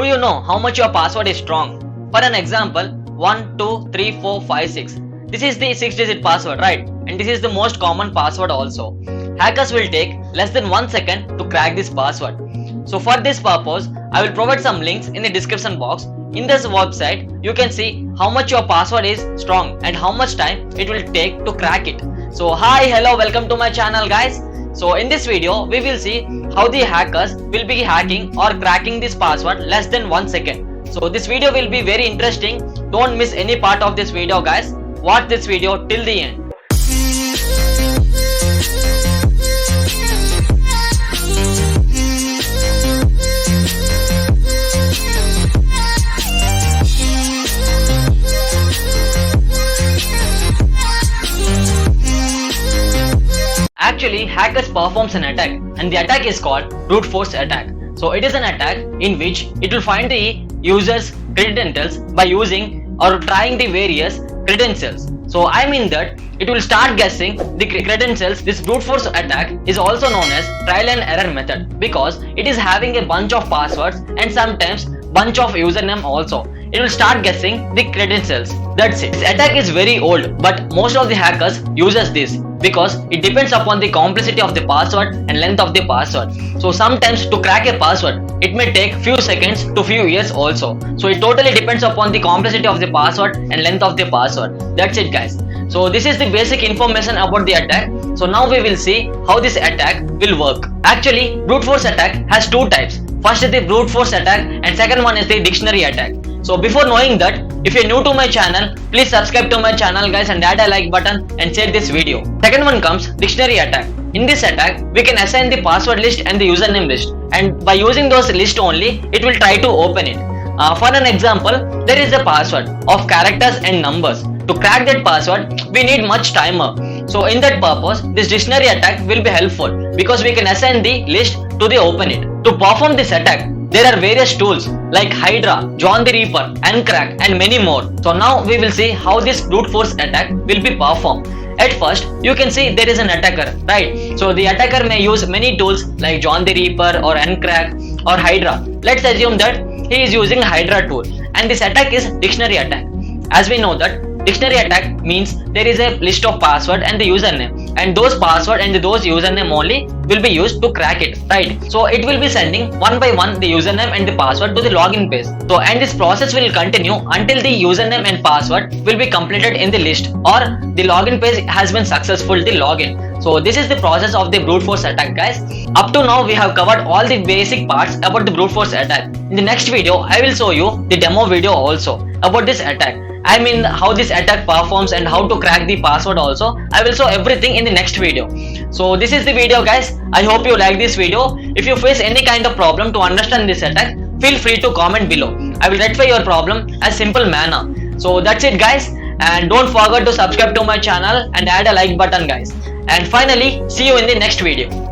Do you know how much your password is strong? For an example, 1, 2, 3, 4, 5, 6. This is the 6-digit password, right? And this is the most common password also. Hackers will take less than 1 second to crack this password. So for this purpose, I will provide some links in the description box. In this website, you can see how much your password is strong and how much time it will take to crack it. So hi, hello, welcome to my channel guys. So in this video, we will see how the hackers will be hacking or cracking this password less than 1 second. So this video will be very interesting. Don't miss any part of this video guys. Watch this video till the end. Actually, hackers performs an attack and the attack is called brute force attack. So it is an attack in which it will find the user's credentials by using or trying the various credentials. So I mean that it will start guessing the credentials. This brute force attack is also known as trial and error method because it is having a bunch of passwords and sometimes bunch of username also. It will start guessing the credentials. That's it. This attack is very old, but most of the hackers uses this because it depends upon the complexity of the password and length of the password. So sometimes to crack a password, it may take few seconds to few years also. So it totally depends upon the complexity of the password and length of the password. That's it guys. So this is the basic information about the attack. So now we will see how this attack will work. Actually, brute force attack has two types. First is the brute force attack and second one is the dictionary attack. So before knowing that, if you are new to my channel, please subscribe to my channel guys and add a like button and share this video. Second one comes dictionary attack. In this attack, we can assign the password list and the username list, and by using those list only, it will try to open it. For an example, there is a password of characters and numbers. To crack that password, we need much timer. So in that purpose, this dictionary attack will be helpful because we can assign the list to the open it. To perform this attack, there are various tools like Hydra, John the Reaper, Uncrack and many more. So now we will see how this brute force attack will be performed. At first, you can see there is an attacker, right? So the attacker may use many tools like John the Reaper or Uncrack or Hydra. Let's assume that he is using Hydra tool and this attack is dictionary attack. As we know that dictionary attack means there is a list of password and the username, and those password and those username only will be used to crack it, right? So it will be sending one by one the username and the password to the login page. So and this process will continue until the username and password will be completed in the list or the login page has been successful the login. So this is the process of the brute force attack guys. Up to now we have covered all the basic parts about the brute force attack. In the next video I will show you the demo video also about this attack. I mean how this attack performs and how to crack the password also. I will show everything in the next video. So this is the video guys. I hope you like this video. If you face any kind of problem to understand this attack, feel free to comment below. I will rectify your problem as simple manner. So that's it guys, and don't forget to subscribe to my channel and add a like button guys. And finally, see you in the next video.